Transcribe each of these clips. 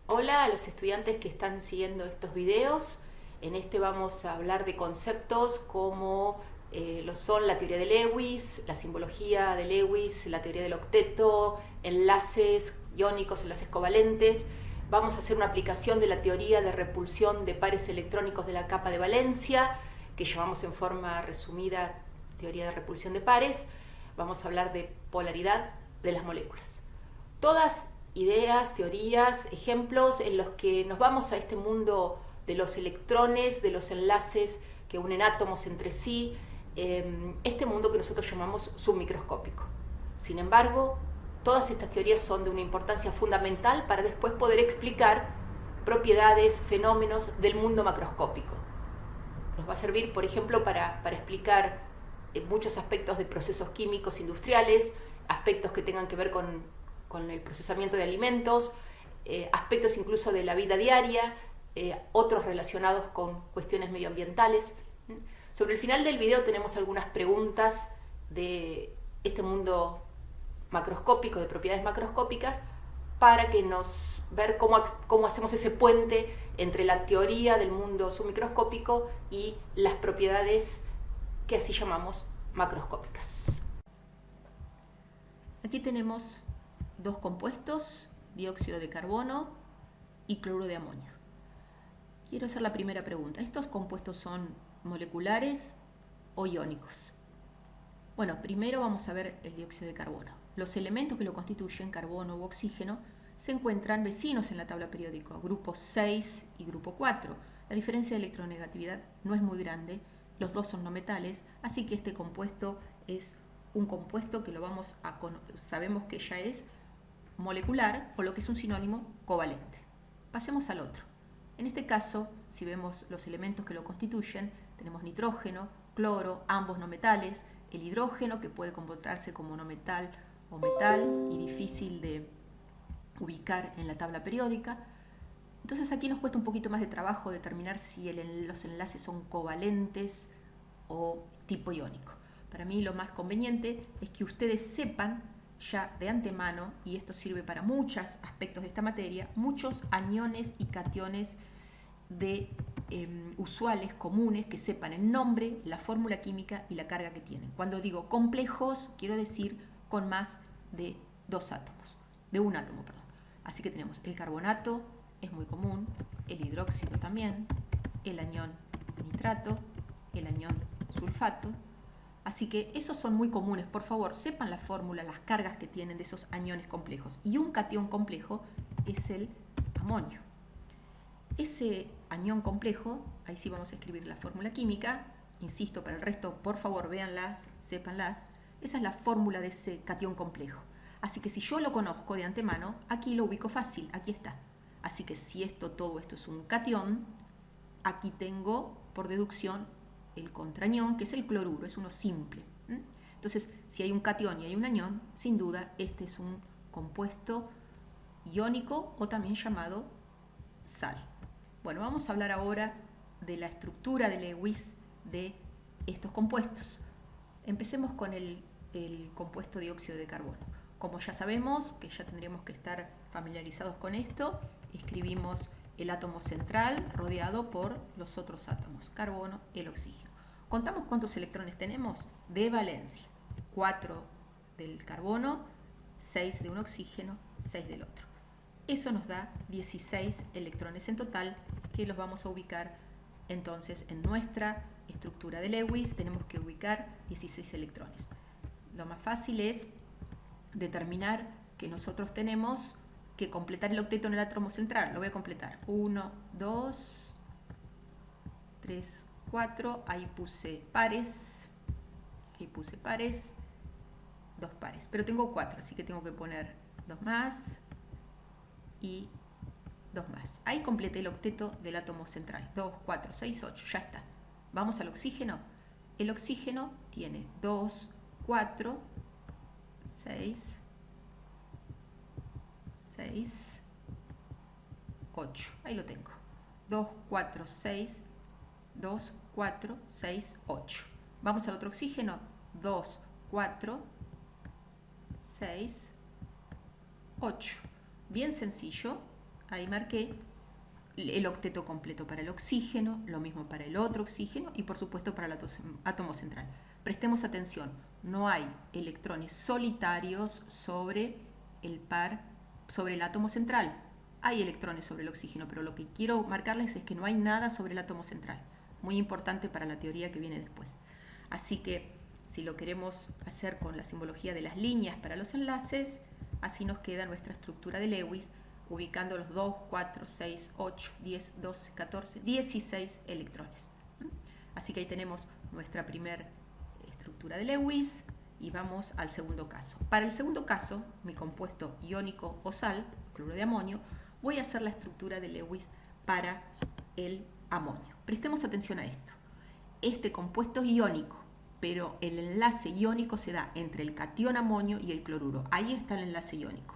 Hola a los estudiantes que están siguiendo estos videos. En este vamos a hablar de conceptos como lo son la teoría de Lewis, la simbología de Lewis, la teoría del octeto, enlaces iónicos, enlaces covalentes. Vamos a hacer una aplicación de la teoría de repulsión de pares electrónicos de la capa de valencia, que llamamos en forma resumida teoría de repulsión de pares. Vamos a hablar de polaridad de las moléculas. Todas ideas, teorías, ejemplos en los que nos vamos a este mundo de los electrones, de los enlaces que unen átomos entre sí, este mundo que nosotros llamamos submicroscópico. Sin embargo, todas estas teorías son de una importancia fundamental para después poder explicar propiedades, fenómenos del mundo macroscópico. Nos va a servir, por ejemplo, para explicar muchos aspectos de procesos químicos industriales, aspectos que tengan que ver con el procesamiento de alimentos, aspectos incluso de la vida diaria, otros relacionados con cuestiones medioambientales. Sobre el final del video tenemos algunas preguntas de este mundo macroscópico, de propiedades macroscópicas, para que nos ver cómo hacemos ese puente entre la teoría del mundo submicroscópico y las propiedades que así llamamos macroscópicas. Aquí tenemos dos compuestos, dióxido de carbono y cloruro de amonio. Quiero hacer la primera pregunta. ¿Estos compuestos son moleculares o iónicos? Bueno, primero vamos a ver el dióxido de carbono. Los elementos que lo constituyen, carbono u oxígeno, se encuentran vecinos en la tabla periódica, grupo 6 y grupo 4. La diferencia de electronegatividad no es muy grande, los dos son no metales, así que este compuesto es un compuesto que sabemos que ya es molecular, o lo que es un sinónimo, covalente. Pasemos al otro. En este caso, si vemos los elementos que lo constituyen, tenemos nitrógeno, cloro, ambos no metales, el hidrógeno, que puede comportarse como no metal o metal y difícil de ubicar en la tabla periódica. Entonces aquí nos cuesta un poquito más de trabajo determinar si los enlaces son covalentes o tipo iónico. Para mí lo más conveniente es que ustedes sepan ya de antemano, y esto sirve para muchos aspectos de esta materia, muchos aniones y cationes usuales, comunes, que sepan el nombre, la fórmula química y la carga que tienen. Cuando digo complejos, quiero decir con más de un átomo. Así que tenemos el carbonato, es muy común, el hidróxido también, el anión nitrato, el anión sulfato. Así que esos son muy comunes. Por favor, sepan la fórmula, las cargas que tienen de esos aniones complejos. Y un catión complejo es el amonio. Ese anión complejo, ahí sí vamos a escribir la fórmula química. Insisto, para el resto, por favor, véanlas, sépanlas. Esa es la fórmula de ese catión complejo. Así que si yo lo conozco de antemano, aquí lo ubico fácil, aquí está. Así que si todo esto es un catión, aquí tengo, por deducción, el contrañón, que es el cloruro, es uno simple. Entonces, si hay un catión y hay un anión, sin duda, este es un compuesto iónico o también llamado sal. Bueno, vamos a hablar ahora de la estructura de Lewis de estos compuestos. Empecemos con el compuesto dióxido de carbono. Como ya sabemos, que ya tendríamos que estar familiarizados con esto, escribimos el átomo central rodeado por los otros átomos, carbono, el oxígeno. Contamos cuántos electrones tenemos de valencia. 4 del carbono, 6 de un oxígeno, 6 del otro. Eso nos da 16 electrones en total, que los vamos a ubicar entonces en nuestra estructura de Lewis. Tenemos que ubicar 16 electrones. Lo más fácil es determinar que nosotros tenemos que completar el octeto en el átomo central. Lo voy a completar. 1, 2, 3, 4. Ahí puse pares. 2 pares. Pero tengo 4, así que tengo que poner 2 más y 2 más. Ahí completé el octeto del átomo central. 2, 4, 6, 8. Ya está. Vamos al oxígeno. El oxígeno tiene 2, 4, 6, 8. Ahí lo tengo. 2, 4, 6, 2, 4, 6, 8. Vamos al otro oxígeno. 2, 4, 6, 8. Bien sencillo. ahí marqué el octeto completo para el oxígeno, lo mismo para el otro oxígeno y por supuesto para el átomo central. Prestemos atención, no hay electrones solitarios sobre el átomo central. Hay electrones sobre el oxígeno, pero lo que quiero marcarles es que no hay nada sobre el átomo central. Muy importante para la teoría que viene después. Así que si lo queremos hacer con la simbología de las líneas para los enlaces, así nos queda nuestra estructura de Lewis, ubicando los 2, 4, 6, 8, 10, 12, 14, 16 electrones. Así que ahí tenemos nuestra primera estructura de Lewis y vamos al segundo caso. Para el segundo caso, mi compuesto iónico o sal, cloruro de amonio, voy a hacer la estructura de Lewis para el amonio. Prestemos atención a esto. Este compuesto es iónico, pero el enlace iónico se da entre el catión amonio y el cloruro. Ahí está el enlace iónico.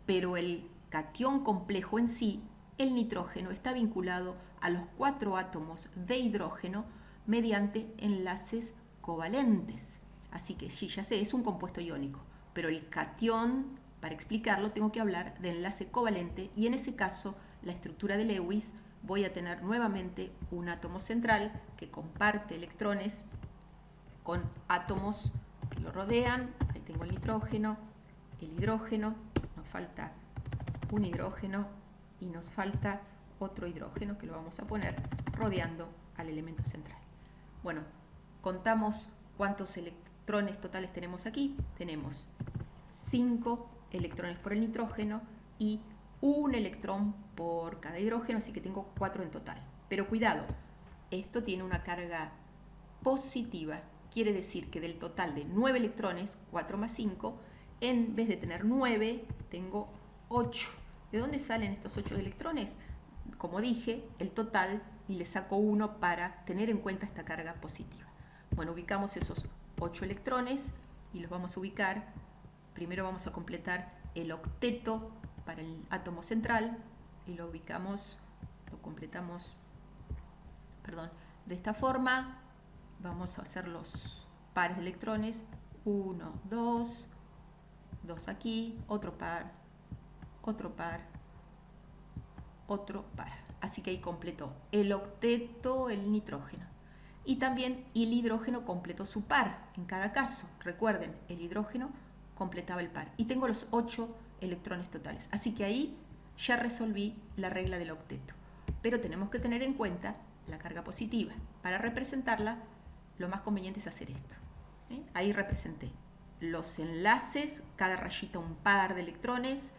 Pero el catión complejo en sí, el nitrógeno, está vinculado a los 4 átomos de hidrógeno mediante enlaces covalentes. Así que sí, ya sé, es un compuesto iónico, pero el catión, para explicarlo, tengo que hablar de enlace covalente y en ese caso, la estructura de Lewis, voy a tener nuevamente un átomo central que comparte electrones con átomos que lo rodean. Ahí tengo el nitrógeno, el hidrógeno, nos falta un hidrógeno y nos falta otro hidrógeno que lo vamos a poner rodeando al elemento central. Bueno, contamos cuántos electrones totales tenemos aquí. Tenemos 5 electrones por el nitrógeno y un electrón por cada hidrógeno, así que tengo 4 en total. Pero cuidado, esto tiene una carga positiva, quiere decir que del total de 9 electrones, 4 más 5, en vez de tener 9, tengo 8. ¿De dónde salen estos 8 electrones? Como dije, el total, y le saco 1 para tener en cuenta esta carga positiva. Bueno, ubicamos esos 8 electrones y los vamos a ubicar. Primero vamos a completar el octeto para el átomo central y lo completamos de esta forma. Vamos a hacer los pares de electrones, 1, 2, 2 aquí, otro par, otro par, otro par. Así que ahí completó el octeto, el nitrógeno. Y también el hidrógeno completó su par en cada caso. Recuerden, el hidrógeno completaba el par. Y tengo los 8 electrones totales. Así que ahí ya resolví la regla del octeto. Pero tenemos que tener en cuenta la carga positiva. Para representarla, lo más conveniente es hacer esto. Ahí representé los enlaces, cada rayita un par de electrones,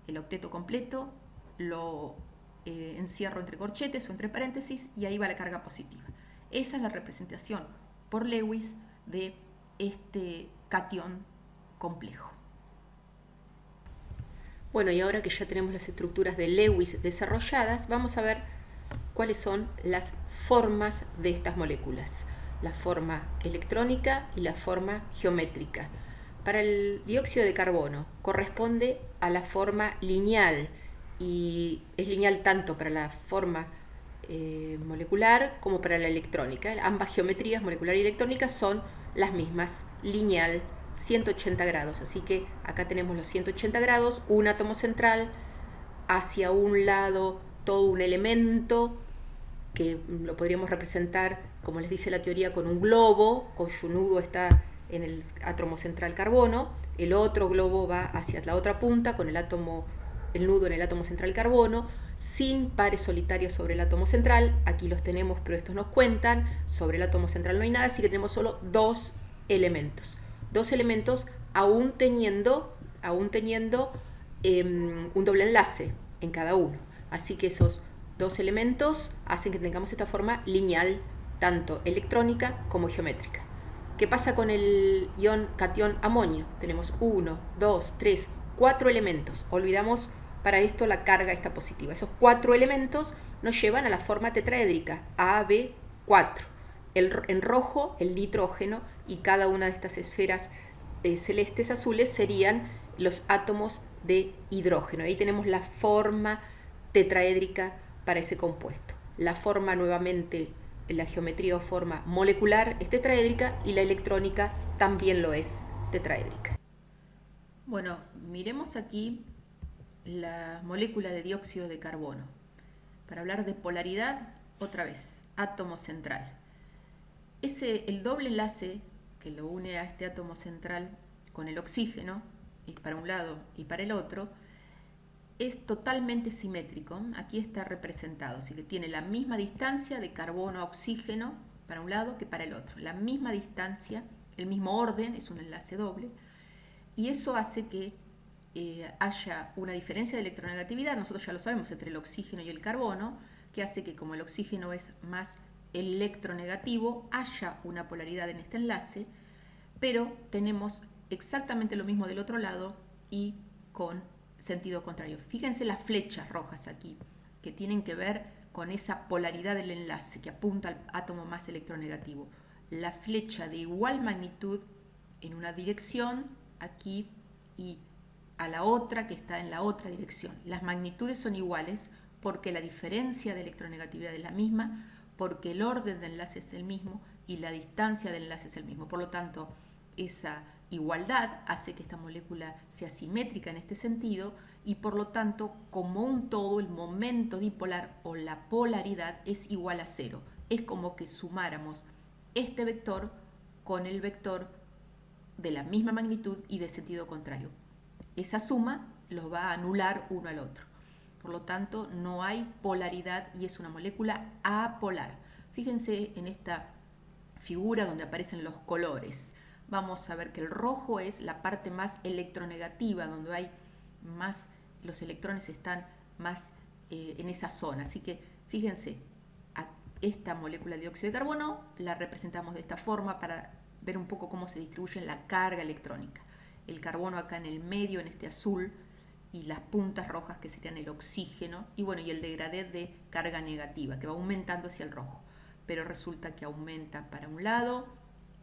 el octeto completo, lo encierro entre corchetes o entre paréntesis y ahí va la carga positiva. Esa es la representación por Lewis de este catión complejo. Bueno, y ahora que ya tenemos las estructuras de Lewis desarrolladas, vamos a ver cuáles son las formas de estas moléculas. La forma electrónica y la forma geométrica. Para el dióxido de carbono corresponde a la forma lineal y es lineal tanto para la forma molecular como para la electrónica. Ambas geometrías, molecular y electrónica, son las mismas, lineal, 180 grados. Así que acá tenemos los 180 grados, un átomo central, hacia un lado todo un elemento que lo podríamos representar, como les dice la teoría, con un globo cuyo nudo está en el átomo central carbono. El otro globo va hacia la otra punta con el nudo en el átomo central carbono, sin pares solitarios sobre el átomo central. Aquí los tenemos, pero estos nos cuentan. Sobre el átomo central no hay nada, así que tenemos solo 2 elementos. 2 elementos aún teniendo un doble enlace en cada uno. Así que esos 2 elementos hacen que tengamos esta forma lineal, tanto electrónica como geométrica. ¿Qué pasa con el ion catión amonio? Tenemos 1, 2, 3, 4 elementos. Olvidamos para esto la carga esta positiva. Esos 4 elementos nos llevan a la forma tetraédrica, AB4. En rojo, el nitrógeno, y cada una de estas esferas celestes azules serían los átomos de hidrógeno. Ahí tenemos la forma tetraédrica para ese compuesto. La forma, nuevamente, la geometría o forma molecular es tetraédrica y la electrónica también lo es tetraédrica. Bueno, miremos aquí la molécula de dióxido de carbono. Para hablar de polaridad, otra vez, átomo central. El doble enlace que lo une a este átomo central con el oxígeno, y para un lado y para el otro, es totalmente simétrico. Aquí está representado, así que tiene la misma distancia de carbono a oxígeno para un lado que para el otro. La misma distancia, el mismo orden, es un enlace doble, y eso hace que haya una diferencia de electronegatividad, nosotros ya lo sabemos, entre el oxígeno y el carbono, que hace que como el oxígeno es más electronegativo, haya una polaridad en este enlace, pero tenemos exactamente lo mismo del otro lado y con sentido contrario. Fíjense las flechas rojas aquí, que tienen que ver con esa polaridad del enlace que apunta al átomo más electronegativo. La flecha de igual magnitud en una dirección, aquí, y a la otra que está en la otra dirección. Las magnitudes son iguales porque la diferencia de electronegatividad es la misma, porque el orden del enlace es el mismo y la distancia del enlace es el mismo. Por lo tanto, esa igualdad hace que esta molécula sea simétrica en este sentido y por lo tanto, como un todo, el momento dipolar o la polaridad es igual a cero. Es como que sumáramos este vector con el vector de la misma magnitud y de sentido contrario. Esa suma los va a anular uno al otro. Por lo tanto, no hay polaridad y es una molécula apolar. Fíjense en esta figura donde aparecen los colores. Vamos a ver que el rojo es la parte más electronegativa, donde hay más, los electrones están más en esa zona. Así que fíjense, esta molécula de dióxido de carbono la representamos de esta forma para ver un poco cómo se distribuye la carga electrónica. El carbono acá en el medio, en este azul, y las puntas rojas que serían el oxígeno, y bueno, y el degradé de carga negativa, que va aumentando hacia el rojo. Pero resulta que aumenta para un lado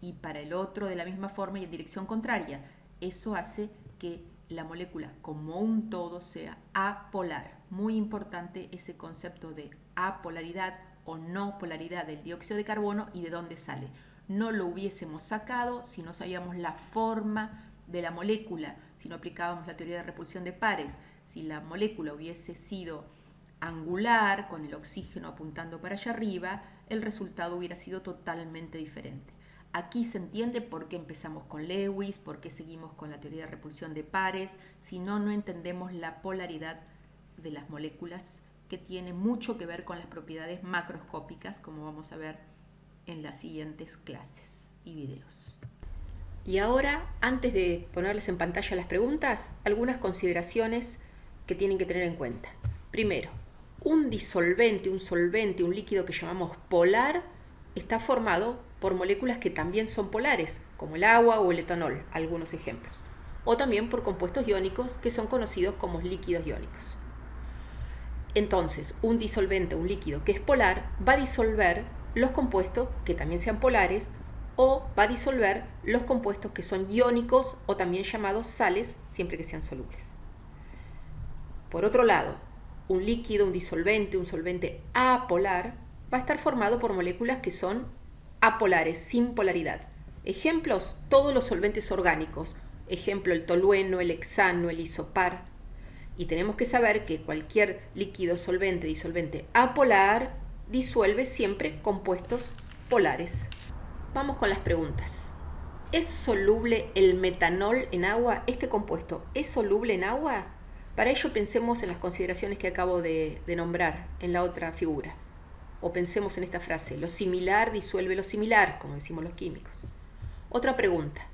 y para el otro de la misma forma y en dirección contraria. Eso hace que la molécula como un todo sea apolar. Muy importante ese concepto de apolaridad o no polaridad del dióxido de carbono y de dónde sale. No lo hubiésemos sacado si no sabíamos la forma de la molécula, si no aplicábamos la teoría de repulsión de pares. Si la molécula hubiese sido angular, con el oxígeno apuntando para allá arriba, el resultado hubiera sido totalmente diferente. Aquí se entiende por qué empezamos con Lewis, por qué seguimos con la teoría de repulsión de pares, si no, no entendemos la polaridad de las moléculas, que tiene mucho que ver con las propiedades macroscópicas, como vamos a ver en las siguientes clases y videos. Y ahora, antes de ponerles en pantalla las preguntas, algunas consideraciones que tienen que tener en cuenta. Primero, un disolvente, un solvente, un líquido que llamamos polar, está formado por moléculas que también son polares, como el agua o el etanol, algunos ejemplos. O también por compuestos iónicos que son conocidos como líquidos iónicos. Entonces, un disolvente, un líquido que es polar, va a disolver los compuestos que también sean polares, o va a disolver los compuestos que son iónicos o también llamados sales, siempre que sean solubles. Por otro lado, un líquido, un disolvente, un solvente apolar, va a estar formado por moléculas que son apolares, sin polaridad. Ejemplos, todos los solventes orgánicos. Ejemplo, el tolueno, el hexano, el isopar. Y tenemos que saber que cualquier líquido, solvente, disolvente apolar disuelve siempre compuestos polares. Vamos con las preguntas. ¿Es soluble el metanol en agua? ¿Este compuesto es soluble en agua? Para ello pensemos en las consideraciones que acabo de nombrar en la otra figura. O pensemos en esta frase, lo similar disuelve lo similar, como decimos los químicos. Otra pregunta.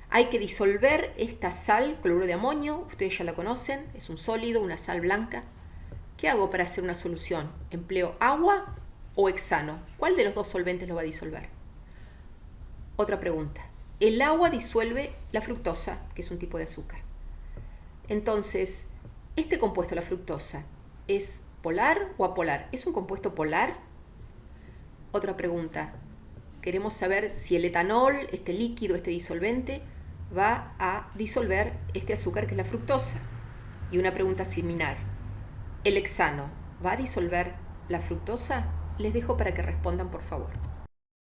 Hay que disolver esta sal, cloruro de amonio, ustedes ya la conocen, es un sólido, una sal blanca. ¿Qué hago para hacer una solución? ¿Empleo agua o hexano? ¿Cuál de los dos solventes lo va a disolver? Otra pregunta. El agua disuelve la fructosa, que es un tipo de azúcar. Entonces, ¿este compuesto, la fructosa, es polar o apolar? ¿Es un compuesto polar? Otra pregunta. Queremos saber si el etanol, este líquido, este disolvente, va a disolver este azúcar que es la fructosa. Y una pregunta similar. ¿El hexano va a disolver la fructosa? Les dejo para que respondan, por favor.